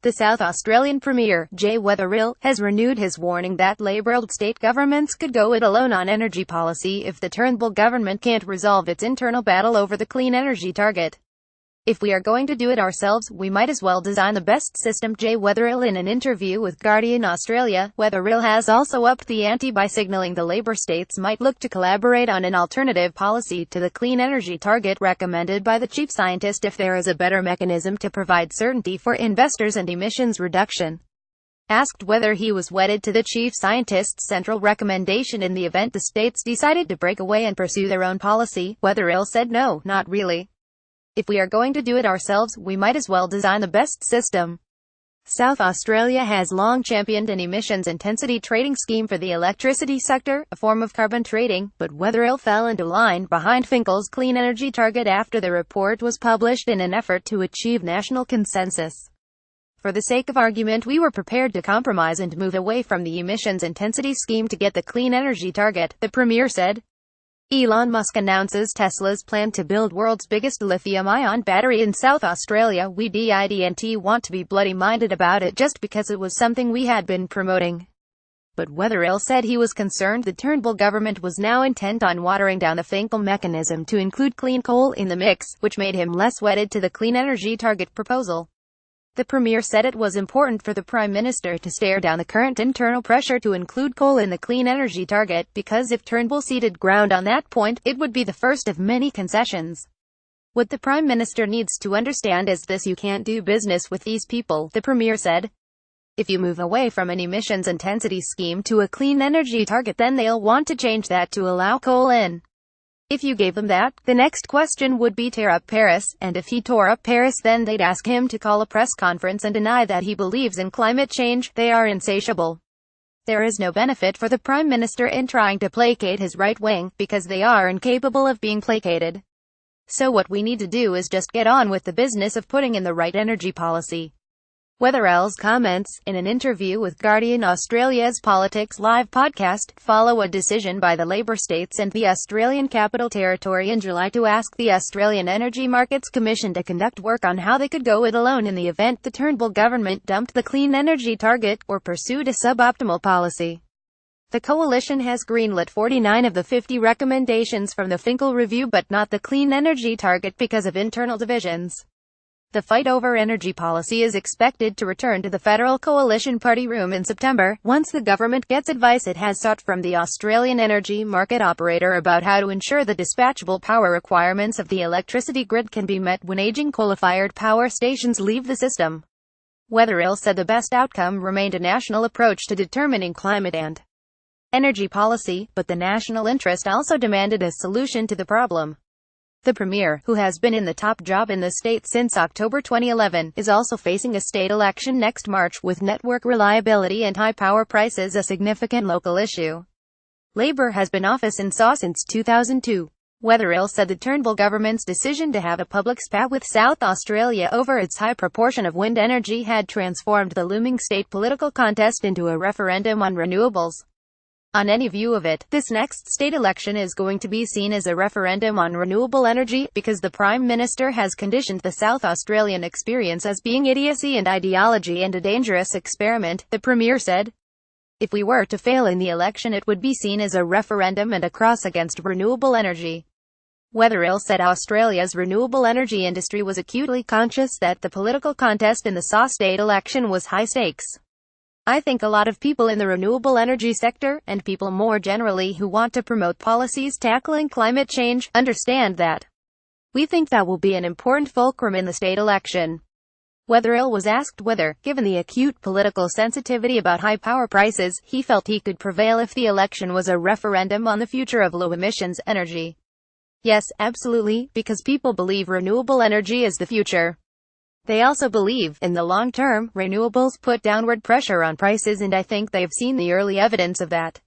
The South Australian Premier, weatherill, has renewed his warning that Labor-led state governments could go it alone on energy policy if the Turnbull government can't resolve its internal battle over the clean energy target. If we are going to do it ourselves, we might as well design the best system. weatherill. In an interview with Guardian Australia, weatherill has also upped the ante by signalling the Labor states might look to collaborate on an alternative policy to the clean energy target recommended by the chief scientist if there is a better mechanism to provide certainty for investors and emissions reduction. Asked whether he was wedded to the chief scientist's central recommendation in the event the states decided to break away and pursue their own policy, weatherill said no, not really. If we are going to do it ourselves, we might as well design the best system. South Australia has long championed an emissions intensity trading scheme for the electricity sector, a form of carbon trading, but weatherill fell into line behind Finkel's clean energy target after the report was published in an effort to achieve national consensus. For the sake of argument, we were prepared to compromise and move away from the emissions intensity scheme to get the clean energy target, the Premier said. Elon Musk announces Tesla's plan to build world's biggest lithium-ion battery in South Australia. We didn't want to be bloody-minded about it just because it was something we had been promoting. But weatherill said he was concerned the Turnbull government was now intent on watering down the Finkel mechanism to include clean coal in the mix, which made him less wedded to the clean energy target proposal. The Premier said it was important for the Prime Minister to stare down the current internal pressure to include coal in the clean energy target, because if Turnbull ceded ground on that point, it would be the first of many concessions. What the Prime Minister needs to understand is this: you can't do business with these people, the Premier said. If you move away from an emissions intensity scheme to a clean energy target, then they'll want to change that to allow coal in. If you gave them that, the next question would be tear up Paris, and if he tore up Paris, then they'd ask him to call a press conference and deny that he believes in climate change. They are insatiable. There is no benefit for the Prime Minister in trying to placate his right wing, because they are incapable of being placated. So what we need to do is just get on with the business of putting in the right energy policy. Weatherill's comments, in an interview with Guardian Australia's Politics Live podcast, follow a decision by the Labor states and the Australian Capital Territory in July to ask the Australian Energy Markets Commission to conduct work on how they could go it alone in the event the Turnbull government dumped the clean energy target, or pursued a suboptimal policy. The coalition has greenlit 49 of the 50 recommendations from the Finkel review, but not the clean energy target because of internal divisions. The fight over energy policy is expected to return to the Federal Coalition Party room in September, once the government gets advice it has sought from the Australian energy market operator about how to ensure the dispatchable power requirements of the electricity grid can be met when aging coal-fired power stations leave the system. Weatherill said the best outcome remained a national approach to determining climate and energy policy, but the national interest also demanded a solution to the problem. The Premier, who has been in the top job in the state since October 2011, is also facing a state election next March, with network reliability and high power prices a significant local issue. Labor has been office in SA since 2002. Weatherill said the Turnbull government's decision to have a public spat with South Australia over its high proportion of wind energy had transformed the looming state political contest into a referendum on renewables. On any view of it, this next state election is going to be seen as a referendum on renewable energy, because the Prime Minister has conditioned the South Australian experience as being idiocy and ideology and a dangerous experiment, the Premier said. If we were to fail in the election, it would be seen as a referendum and a cross against renewable energy. Weatherill said Australia's renewable energy industry was acutely conscious that the political contest in the SA state election was high stakes. I think a lot of people in the renewable energy sector, and people more generally who want to promote policies tackling climate change, understand that. We think that will be an important fulcrum in the state election. Weatherill was asked whether, given the acute political sensitivity about high power prices, he felt he could prevail if the election was a referendum on the future of low-emissions energy. Yes, absolutely, because people believe renewable energy is the future. They also believe, in the long term, renewables put downward pressure on prices, and I think they've seen the early evidence of that.